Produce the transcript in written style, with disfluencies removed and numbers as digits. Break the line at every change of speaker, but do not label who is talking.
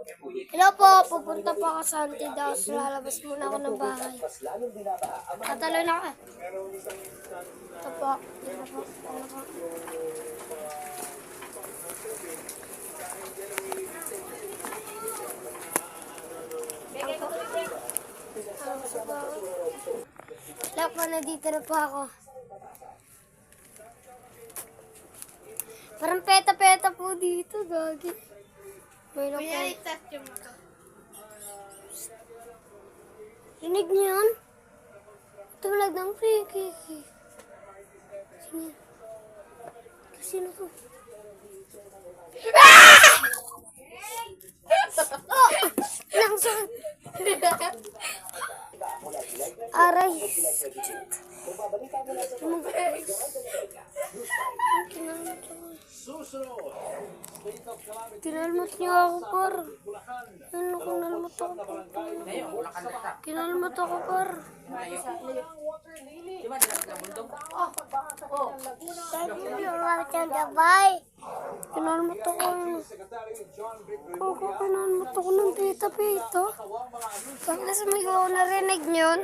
Hello po, pupunta po ako sa Antidos. Lalabas muna ako ng bahay. Tatalo na ka. Ito po. Ito po. Ito po. Hello po, nandito na po ako. Parang peta-peta po dito, gagi. May na po. Rinig niyo yun? Tulad ng kiki. Sino yan? Sino to? Ah! Oh! Langsung. Aray. Kinalmat niyo ako, par. Ano kung nalmat ako, par? Kinalmat ako, par. Kinalmat ako. Kinalmat ako ng pita-pita. Bakit sa may ko narinig yun?